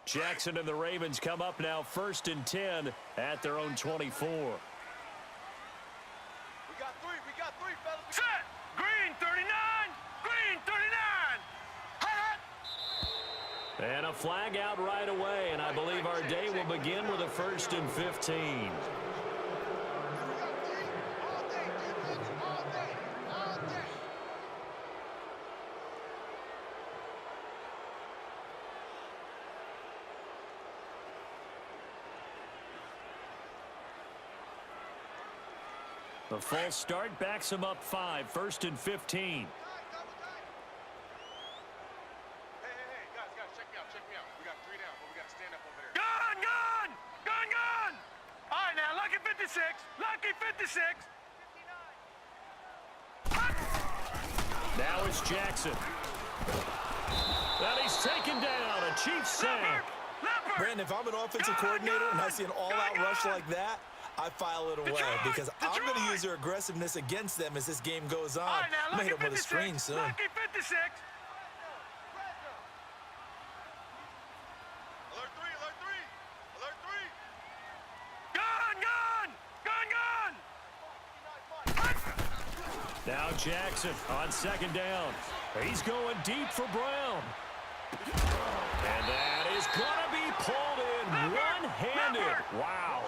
Jackson and the Ravens come up now 1st and 10 at their own 24. We got three, fellas. Set! Green 39! Green 39! Hot! And a flag out right away, and I believe our day will begin with a 1st and 15. The false start backs him up 5, 1st and 15. Hey, guys, check me out. We got 3 down, but we got to stand up over there. Gun! All right, now, lucky 56. Lucky 56. Now it's Jackson. And he's taken down. A Chiefs sack. Brandon, if I'm an offensive coordinator and I see an all-out rush like that, I file it away because I'm going to use their aggressiveness against them as this game goes on. I'm going to hit them with a screen soon. Lucky 56. Alert 3. Gun! Now Jackson on 2nd down. He's going deep for Brown. And that is going to be pulled in one-handed. Wow.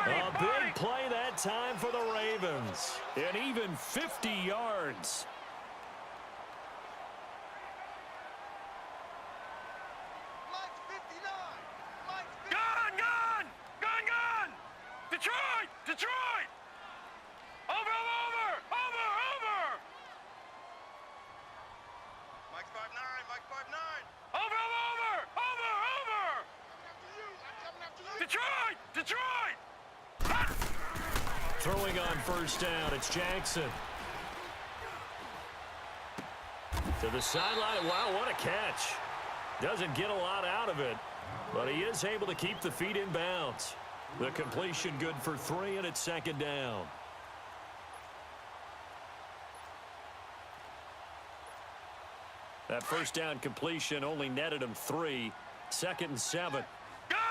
A big play that time for the Ravens. And even 50 yards. Gun! Detroit! Over! Mike 5'9". Over! Detroit! Throwing on 1st down, it's Jackson. To the sideline. Wow, what a catch. Doesn't get a lot out of it, but he is able to keep the feet in bounds. The completion good for 3, and it's 2nd down. That 1st down completion only netted him 3. 2nd and 7. Gun!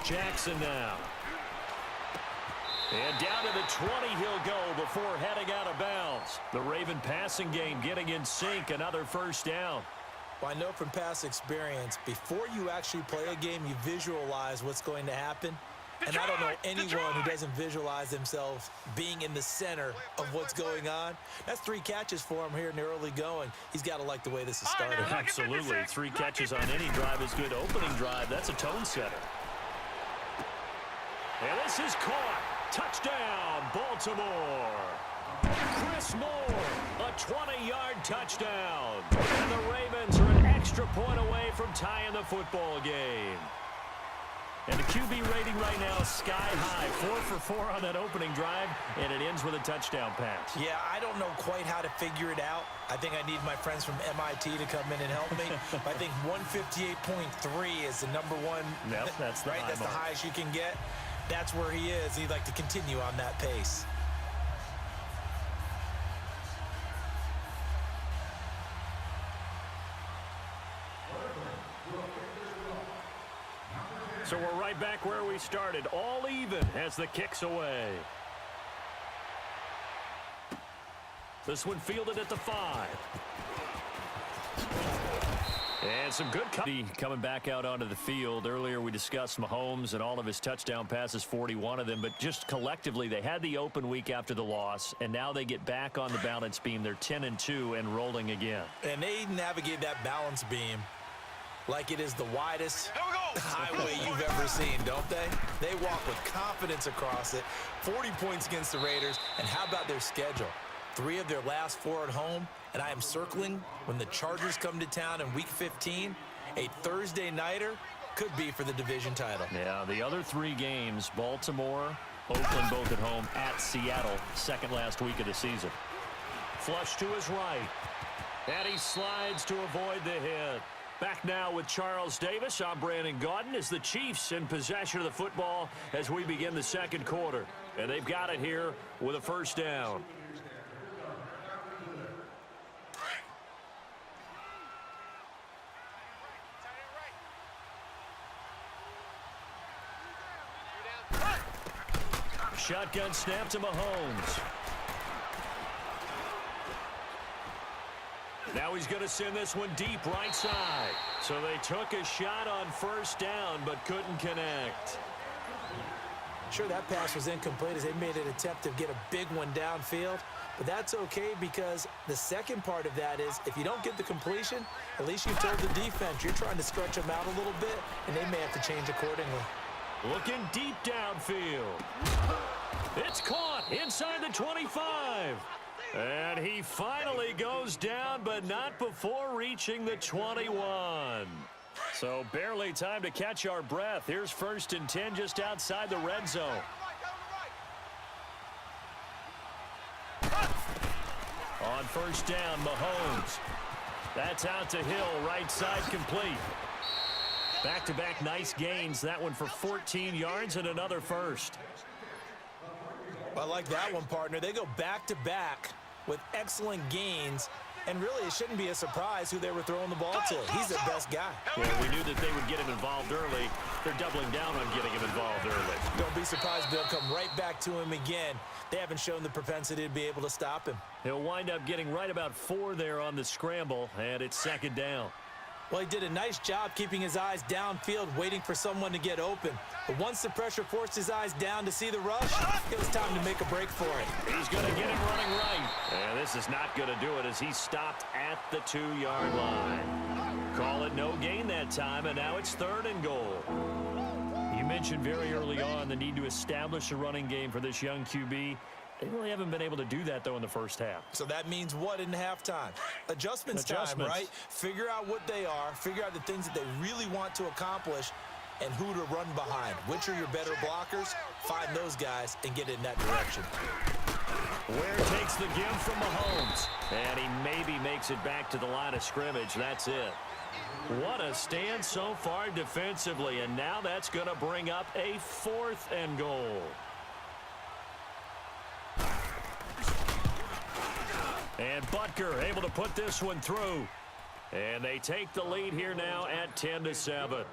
Jackson now. And down to the 20 he'll go before heading out of bounds. The Raven passing game getting in sync. Another 1st down. Well, I know from past experience, before you actually play a game, you visualize what's going to happen. And I don't know anyone who doesn't visualize themselves being in the center of what's going on. That's 3 catches for him here in the early going. He's got to like the way this is started. Absolutely. 3 catches on any drive is good. Opening drive, that's a tone setter. And this is caught. Touchdown, Baltimore. Chris Moore, a 20-yard touchdown. And the Ravens are an extra point away from tying the football game. And the QB rating right now is sky high. 4 for 4 on that opening drive, and it ends with a touchdown pass. Yeah, I don't know quite how to figure it out. I think I need my friends from MIT to come in and help me. I think 158.3 is the number one. Yep, that's the right. That's the highest you can get. That's where he is. He'd like to continue on that pace. So we're right back where we started. All even as the kick's away. This one fielded at the 5. And some good coming back out onto the field. Earlier we discussed Mahomes and all of his touchdown passes, 41 of them. But just collectively, they had the open week after the loss, and now they get back on the balance beam. They're 10-2 and rolling again. And they navigate that balance beam like it is the widest highway you've ever seen, don't they? They walk with confidence across it. 40 points against the Raiders. And how about their schedule? 3 of their last 4 at home. And I am circling when the Chargers come to town in Week 15. A Thursday nighter could be for the division title. Yeah, the other 3 games, Baltimore, Oakland both at home, at Seattle, second last week of the season. Flush to his right. And he slides to avoid the hit. Back now with Charles Davis. I'm Brandon Gaudin as the Chiefs in possession of the football as we begin the second quarter. And they've got it here with a 1st down. shotgun snap to Mahomes. Now he's going to send this one deep right side. So they took a shot on first down but couldn't connect. Sure, that pass was incomplete as they made an attempt to get a big one downfield. But that's okay because the second part of that is if you don't get the completion, at least you've told the defense you're trying to stretch them out a little bit, and they may have to change accordingly. Looking deep downfield. It's caught inside the 25. And he finally goes down, but not before reaching the 21. So barely time to catch our breath. Here's 1st and 10 just outside the red zone. On first down, Mahomes. That's out to Hill, right side complete. Back-to-back nice gains. That one for 14 yards and another first. I like that one, partner. They go back-to-back with excellent gains. And really, it shouldn't be a surprise who they were throwing the ball to. He's their best guy. Well, we knew that they would get him involved early. They're doubling down on getting him involved early. Don't be surprised they'll come right back to him again. They haven't shown the propensity to be able to stop him. He'll wind up getting right about 4 there on the scramble, and it's 2nd down. Well, he did a nice job keeping his eyes downfield, waiting for someone to get open. But once the pressure forced his eyes down to see the rush, it was time to make a break for it. He's going to get him running right. And this is not going to do it as he stopped at the 2-yard line. Call it no gain that time, and now it's 3rd and goal. You mentioned very early on the need to establish a running game for this young QB. They really haven't been able to do that, though, in the first half. So that means what in halftime? Adjustments time, right? Figure out what they are, figure out the things that they really want to accomplish, and who to run behind. Which are your better blockers? Find those guys and get in that direction. Ware takes the give from Mahomes, and he maybe makes it back to the line of scrimmage. That's it. What a stand so far defensively, and now that's going to bring up a 4th and goal. And Butker able to put this one through. And they take the lead here now at 10-7.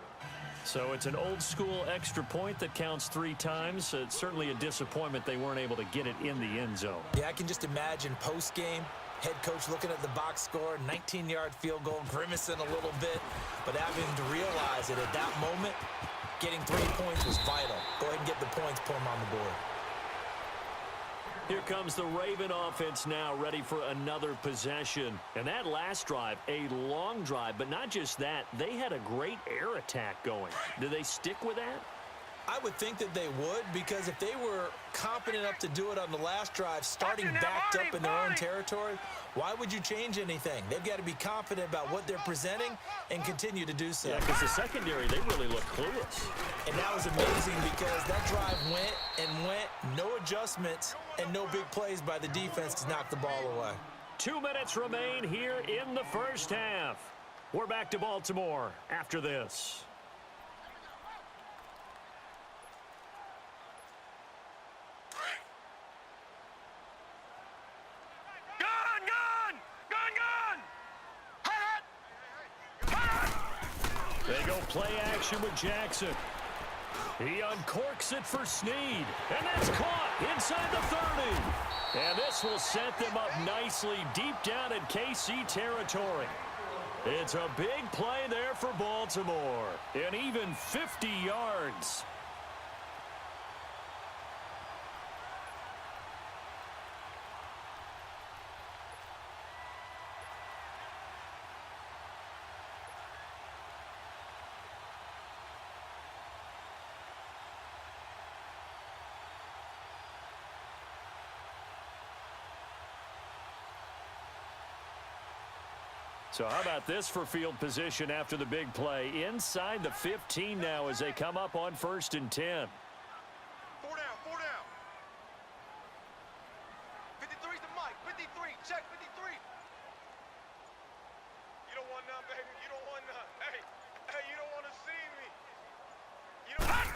So it's an old-school extra point that counts 3 times. It's certainly a disappointment they weren't able to get it in the end zone. Yeah, I can just imagine post-game, head coach looking at the box score, 19-yard field goal, grimacing a little bit, but having to realize that at that moment, getting 3 points was vital. Go ahead and get the points, put them on the board. Here comes the Raven offense now, ready for another possession. And that last drive, a long drive, but not just that, they had a great air attack going. Do they stick with that? I would think that they would, because if they were competent enough to do it on the last drive, starting backed up in their own territory, why would you change anything? They've got to be confident about what they're presenting and continue to do so. Yeah, because the secondary, they really look clueless. And that was amazing because that drive went and went, no adjustments, and no big plays by the defense to knock the ball away. 2 minutes remain here in the first half. We're back to Baltimore after this. They go play action with Jackson. He uncorks it for Snead. And that's caught inside the 30. And this will set them up nicely deep down in KC territory. It's a big play there for Baltimore. And even 50 yards. So how about this for field position after the big play? Inside the 15 now as they come up on 1st and 10. 4 down, 4 down. 53's the mic, 53, check 53. You don't want none, baby, you don't want none. Hey, you don't want to see me. You don't.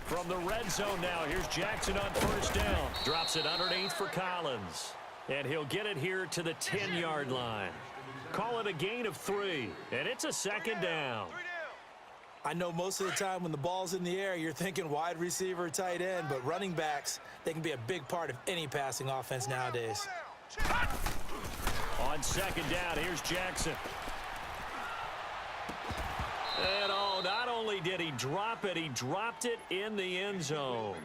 From the red zone now, here's Jackson on 1st down. Drops it underneath for Collins. And he'll get it here to the 10-yard line. Call it a gain of 3, and it's a 2nd down. 3 down. I know most of the time when the ball's in the air, you're thinking wide receiver, tight end, but running backs, they can be a big part of any passing offense nowadays. On second down, here's Jackson. And oh, not only did he drop it, he dropped it in the end zone.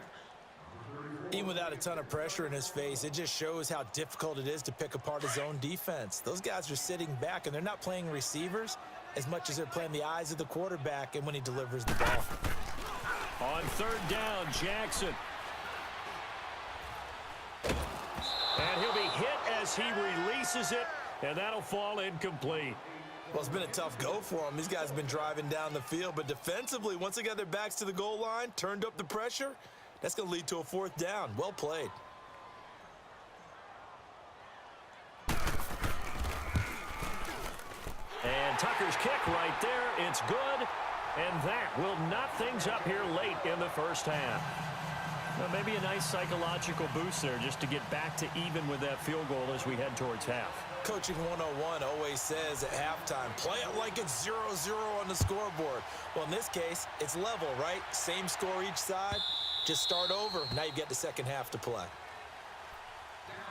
Even without a ton of pressure in his face, it just shows how difficult it is to pick apart his own defense. Those guys are sitting back, and they're not playing receivers as much as they're playing the eyes of the quarterback and when he delivers the ball. On third down, Jackson. And he'll be hit as he releases it, and that'll fall incomplete. Well, it's been a tough go for him. These guys have been driving down the field, but defensively, once they got their backs to the goal line, turned up the pressure, that's going to lead to a fourth down. Well played. And Tucker's kick right there. It's good. And that will knot things up here late in the first half. Well, maybe a nice psychological boost there just to get back to even with that field goal as we head towards half. Coaching 101 always says at halftime, play it like it's 0-0 on the scoreboard. Well, in this case, it's level, right? Same score each side. Just start over. Now you get the second half to play.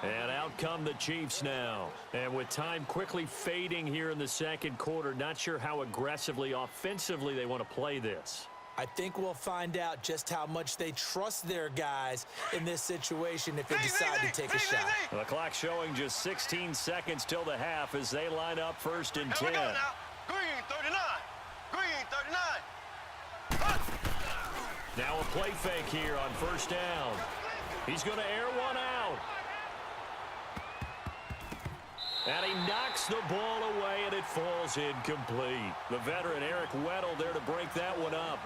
And out come the Chiefs now. And with time quickly fading here in the second quarter, not sure how aggressively, offensively they want to play this. I think we'll find out just how much they trust their guys in this situation if they decide to take a shot. The clock showing just 16 seconds till the half as they line up first and 10. Here we go now. Green 39. Green 39. Now a play fake here on first down. He's going to air one out. And he knocks the ball away, and it falls incomplete. The veteran Eric Weddle there to break that one up.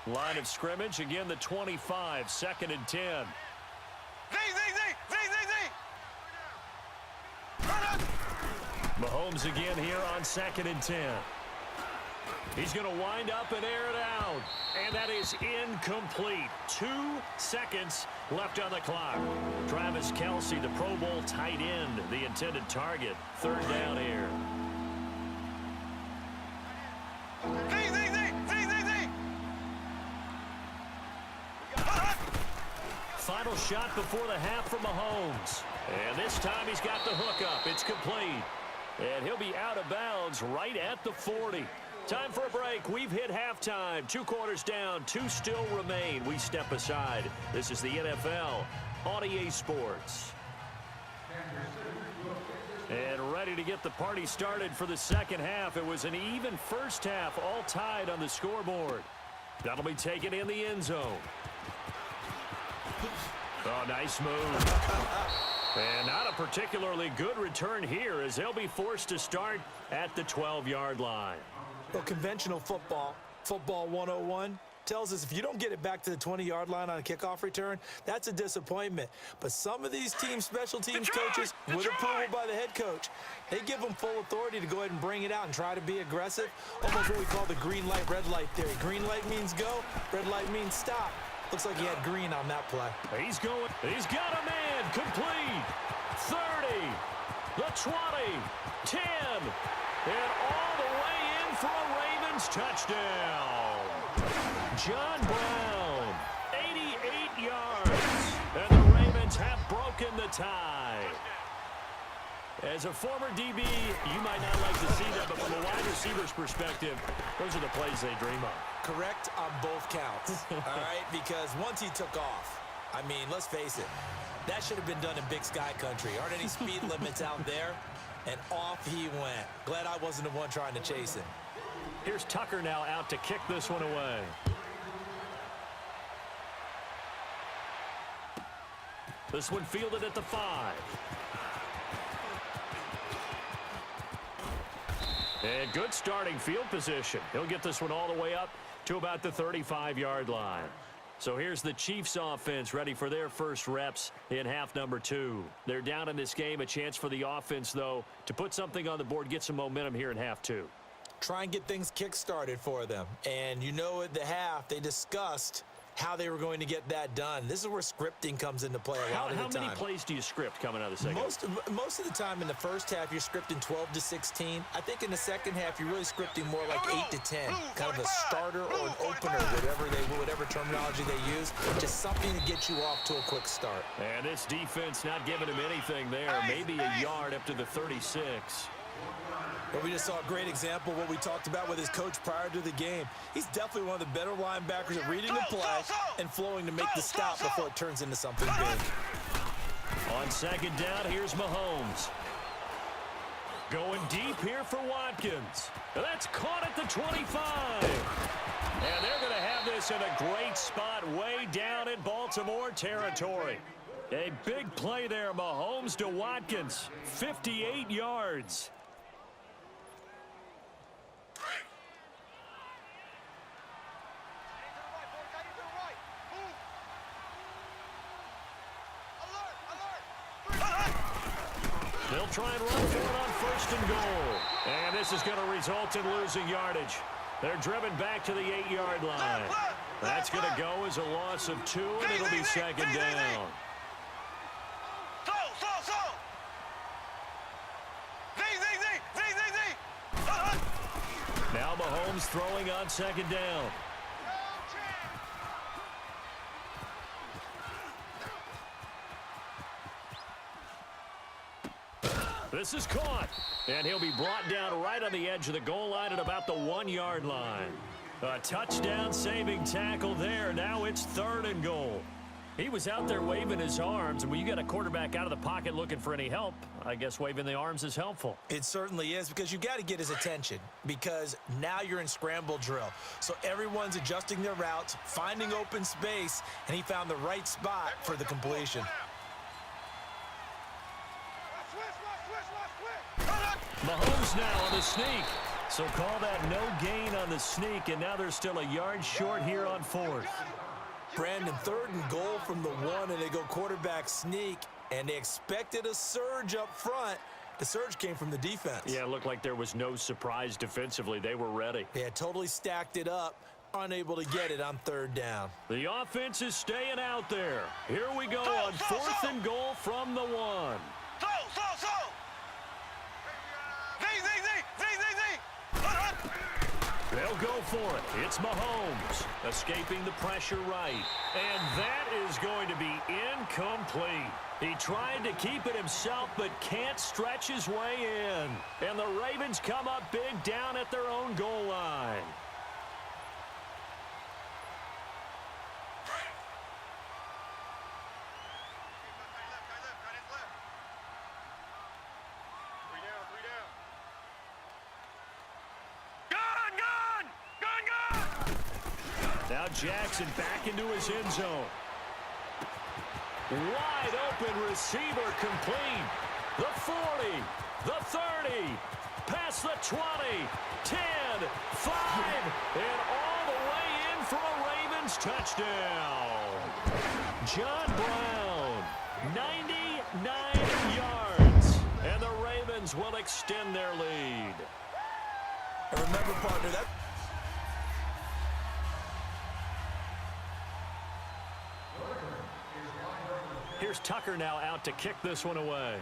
Line of scrimmage, again the 25, second and 10. Mahomes again here on second and 10. He's going to wind up and air it out. And that is incomplete. 2 seconds left on the clock. Travis Kelce, the Pro Bowl tight end, the intended target. Third down here. Final shot before the half from Mahomes. And this time he's got the hook up. It's complete. And he'll be out of bounds right at the 40. Time for a break. We've hit halftime. 2 quarters down. 2 still remain. We step aside. This is the NFL on EA Sports. And ready to get the party started for the second half. It was an even first half, all tied on the scoreboard. That'll be taken in the end zone. Oh, nice move. And not a particularly good return here as they'll be forced to start at the 12-yard line. Well, conventional football 101, tells us if you don't get it back to the 20-yard line on a kickoff return, that's a disappointment. But some of these special teams coaches, with approval by the head coach, they give them full authority to go ahead and bring it out and try to be aggressive. Almost what we call the green light, red light theory. Green light means go, red light means stop. Looks like he had green on that play. He's going. He's got a man. Complete. 30. The 20. 10. And all the way in for a Ravens touchdown. John Brown. 88 yards. And the Ravens have broken the tie. As a former DB, you might not like to see that, but from a wide receiver's perspective, those are the plays they dream of. Correct on both counts, all right? Because once he took off, I mean, let's face it, that should have been done in Big Sky Country. Aren't any speed limits out there? And off he went. Glad I wasn't the one trying to chase him. Here's Tucker now out to kick this one away. This one fielded at the 5. And good starting field position. He'll get this one all the way up to about the 35-yard line. So here's the Chiefs offense ready for their first reps in half number 2. They're down in this game. A chance for the offense, though, to put something on the board, get some momentum here in half 2. Try and get things kick-started for them. And you know at the half, they discussed how they were going to get that done. This is where scripting comes into play a lot of the time. How many plays do you script coming out of the second? Most of the time in the first half, you're scripting 12 to 16. I think in the second half, you're really scripting more like 8 to 10. Kind of a starter or an opener, whatever terminology they use. Just something to get you off to a quick start. And this defense not giving him anything there. Maybe a yard up to the 36. Well, we just saw a great example of what we talked about with his coach prior to the game. He's definitely one of the better linebackers at reading the play and flowing to make the stop before it turns into something big. On second down, here's Mahomes. Going deep here for Watkins. That's caught at the 25. And they're going to have this in a great spot way down in Baltimore territory. A big play there, Mahomes to Watkins. 58 yards. They'll try and run for it on first and goal. And this is going to result in losing yardage. They're driven back to the 8-yard line. That's going to go as a loss of 2, and it'll be second down. Now Mahomes throwing on second down. This is caught, and he'll be brought down right on the edge of the goal line at about the 1-yard line. A touchdown-saving tackle there. Now it's third and goal. He was out there waving his arms, and when you get a quarterback out of the pocket looking for any help, I guess waving the arms is helpful. It certainly is, because you got to get his attention, because now you're in scramble drill. So everyone's adjusting their routes, finding open space, and he found the right spot for the completion. Mahomes now on the sneak. So call that no gain on the sneak, and now they're still a yard short here on fourth. Brandon, third and goal from the 1, and they go quarterback sneak, and they expected a surge up front. The surge came from the defense. Yeah, it looked like there was no surprise defensively. They were ready. They had totally stacked it up, unable to get it on third down. The offense is staying out there. Here we go on fourth and goal from the 1. They'll go for it. It's Mahomes escaping the pressure right. And that is going to be incomplete. He tried to keep it himself but can't stretch his way in. And the Ravens come up big down at their own goal line. Now Jackson back into his end zone. Wide open receiver complete. The 40, the 30, past the 20, 10, 5, and all the way in for a Ravens touchdown. John Brown, 99 yards, and the Ravens will extend their lead. And remember, partner, that... Here's Tucker now out to kick this one away.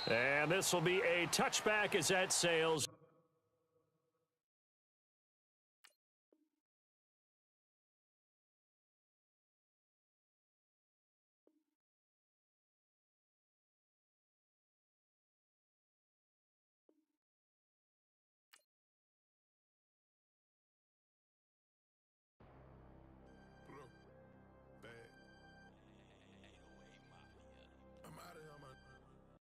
And this will be a touchback as that sails.